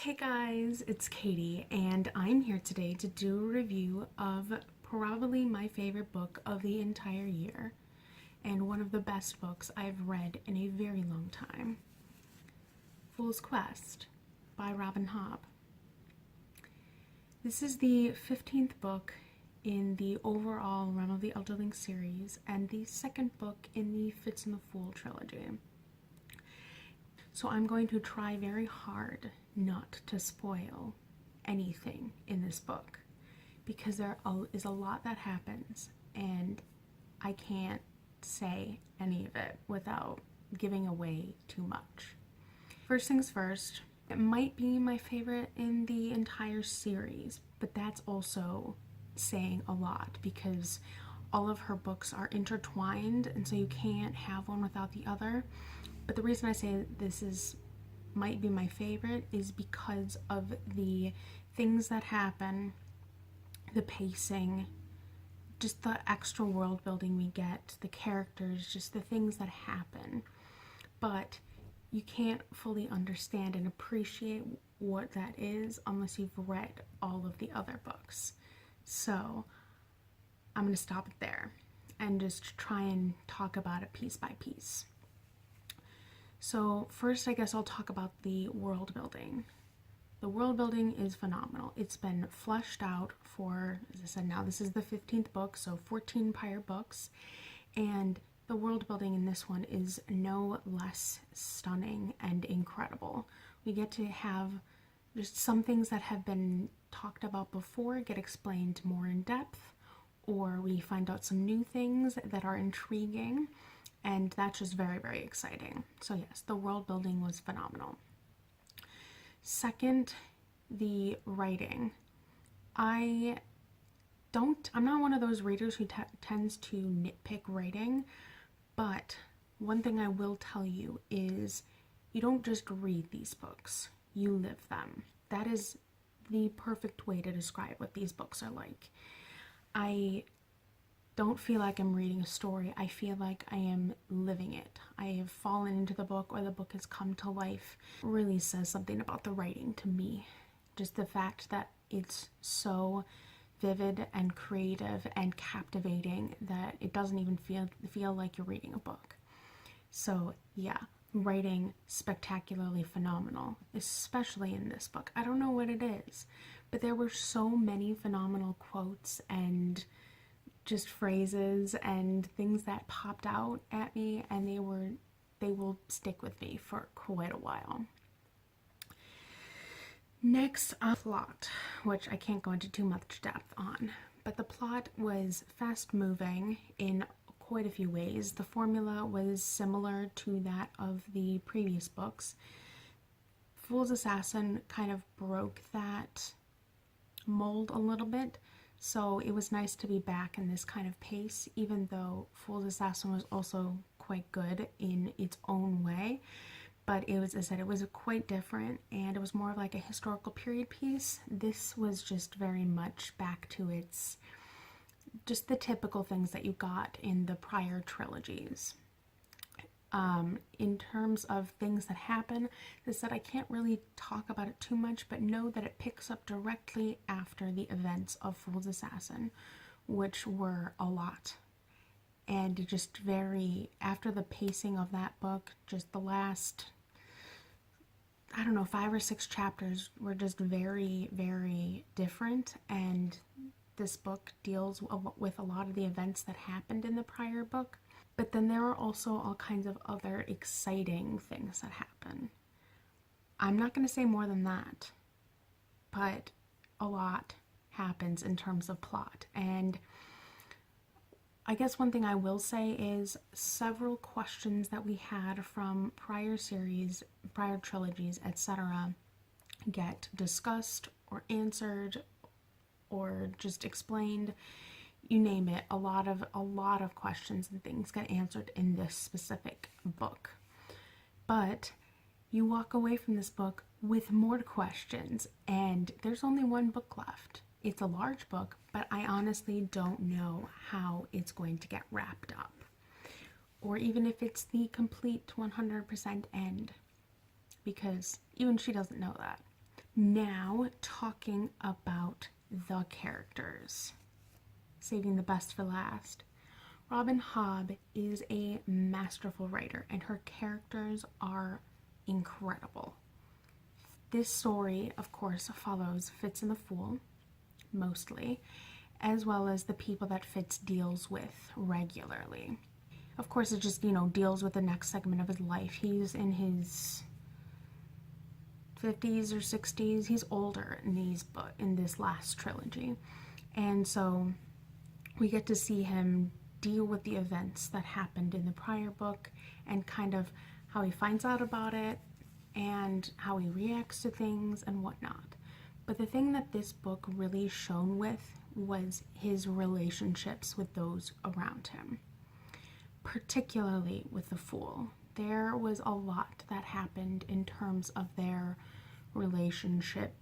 Hey guys, it's Katie, and I'm here today to do a review of probably my favorite book of the entire year, and one of the best books I've read in a very long time. Fool's Quest by Robin Hobb. This is the 15th book in the overall Realm of the Elderling series, and the second book in the Fitz and the Fool trilogy. So I'm going to try very hard not to spoil anything in this book, because there is a lot that happens and I can't say any of it without giving away too much. First things first, it might be my favorite in the entire series, but that's also saying a lot because all of her books are intertwined, and so you can't have one without the other. But the reason I say this might be my favorite is because of the things that happen, the pacing, just the extra world building we get, the characters, just the things that happen. But you can't fully understand and appreciate what that is unless you've read all of the other books. So I'm going to stop it there and just try and talk about it piece by piece. So first, I guess I'll talk about the world building. The world building is phenomenal. It's been fleshed out for, as I said, now this is the 15th book, so 14 prior books, and the world building in this one is no less stunning and incredible. We get to have just some things that have been talked about before get explained more in depth, or we find out some new things that are intriguing. And that's just very, very exciting. So yes, the world building was phenomenal. Second, the writing. I'm not one of those readers who tends to nitpick writing, but one thing I will tell you is you don't just read these books, you live them. That is the perfect way to describe what these books are like. I don't feel like I'm reading a story. I feel like I am living it. I have fallen into the book, or the book has come to life. It really says something about the writing to me. Just the fact that it's so vivid and creative and captivating that it doesn't even feel like you're reading a book. So yeah, writing spectacularly phenomenal, especially in this book. I don't know what it is, but there were so many phenomenal quotes and just phrases and things that popped out at me, and they will stick with me for quite a while. Next, plot, which I can't go into too much depth on, but the plot was fast moving in quite a few ways. The formula was similar to that of the previous books. Fool's Assassin kind of broke that mold a little bit. So it was nice to be back in this kind of pace, even though Fool's Assassin was also quite good in its own way. But it was, as I said, it was quite different, and it was more of like a historical period piece. This was just very much back to its, just the typical things that you got in the prior trilogies. In terms of things that happen, is that I can't really talk about it too much, but know that it picks up directly after the events of Fool's Assassin, which were a lot. And just after the pacing of that book, just the last, I don't know, 5 or 6 chapters were just very, very different, and this book deals with a lot of the events that happened in the prior book. But then there are also all kinds of other exciting things that happen. I'm not going to say more than that, but a lot happens in terms of plot. And I guess one thing I will say is several questions that we had from prior series, prior trilogies, etc. get discussed or answered or just explained. You name it, a lot of questions and things get answered in this specific book. But you walk away from this book with more questions, and there's only one book left. It's a large book, but I honestly don't know how it's going to get wrapped up, or even if it's the complete 100% end, because even she doesn't know that. Now, talking about the characters, saving the best for last. Robin Hobb is a masterful writer, and her characters are incredible. This story, of course, follows Fitz and the Fool, mostly, as well as the people that Fitz deals with regularly. Of course, it just, deals with the next segment of his life. He's in his 50s or 60s. He's older in this last trilogy. And so we get to see him deal with the events that happened in the prior book and kind of how he finds out about it and how he reacts to things and whatnot. But the thing that this book really shone with was his relationships with those around him, particularly with the Fool. There was a lot that happened in terms of their relationship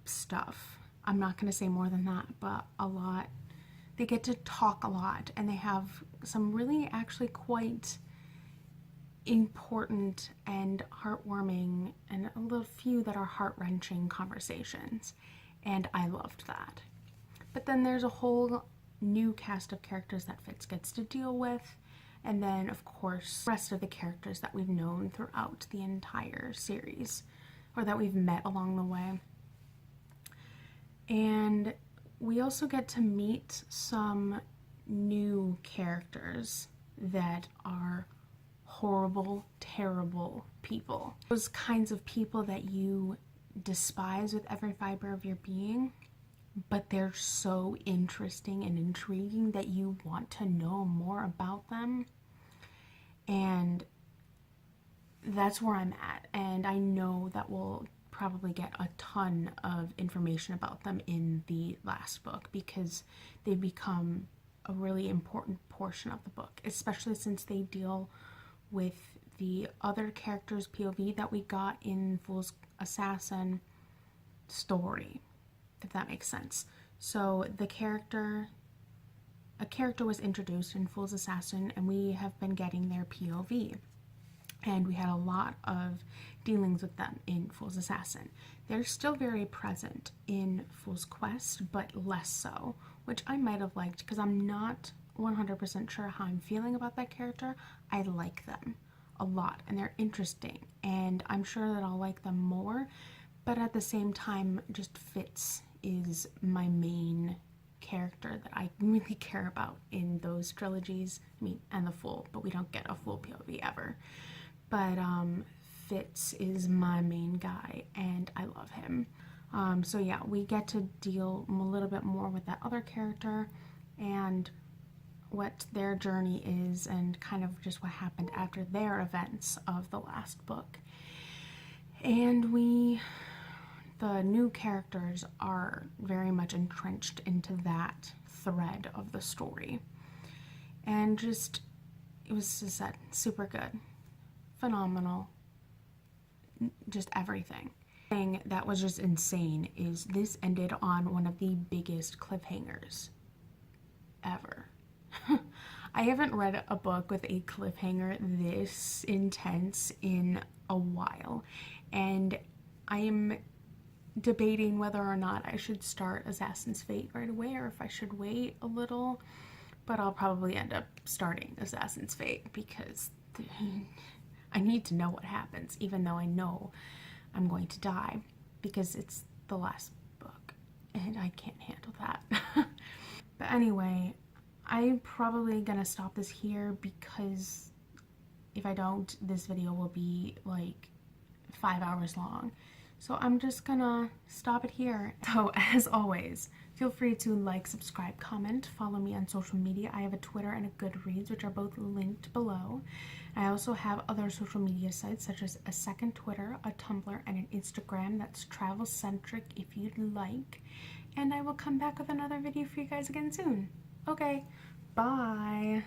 stuff. I'm not going to say more than that, but a lot. They get to talk a lot, and they have some really actually quite important and heartwarming and a little few that are heart-wrenching conversations, and I loved that. But then there's a whole new cast of characters that Fitz gets to deal with, and then of course the rest of the characters that we've known throughout the entire series, or that we've met along the way. And we also get to meet some new characters that are horrible, terrible people. Those kinds of people that you despise with every fiber of your being, but they're so interesting and intriguing that you want to know more about them. And that's where I'm at. And I know that we'll probably get a ton of information about them in the last book, because they become a really important portion of the book, especially since they deal with the other characters' POV that we got in Fool's Assassin story, if that makes sense. So a character was introduced in Fool's Assassin, and we have been getting their POV. And we had a lot of dealings with them in Fool's Assassin. They're still very present in Fool's Quest, but less so, which I might have liked, because I'm not 100% sure how I'm feeling about that character. I like them a lot, and they're interesting, and I'm sure that I'll like them more, but at the same time, just Fitz is my main character that I really care about in those trilogies. I mean, and the Fool, but we don't get a Fool POV ever. But Fitz is my main guy, and I love him. So yeah, we get to deal a little bit more with that other character and what their journey is, and kind of just what happened after their events of the last book. And the new characters are very much entrenched into that thread of the story. And just, it was just super good. Phenomenal, just everything. The thing that was just insane is this ended on one of the biggest cliffhangers ever. I haven't read a book with a cliffhanger this intense in a while, and I am debating whether or not I should start Assassin's Fate right away or if I should wait a little, but I'll probably end up starting Assassin's Fate because I need to know what happens, even though I know I'm going to die, because it's the last book and I can't handle that. But anyway, I'm probably gonna stop this here, because if I don't, this video will be like 5 hours long. So I'm just gonna stop it here. So as always, feel free to like, subscribe, comment, follow me on social media. I have a Twitter and a Goodreads, which are both linked below. I also have other social media sites, such as a second Twitter, a Tumblr, and an Instagram that's travel-centric if you'd like. And I will come back with another video for you guys again soon. Okay, bye!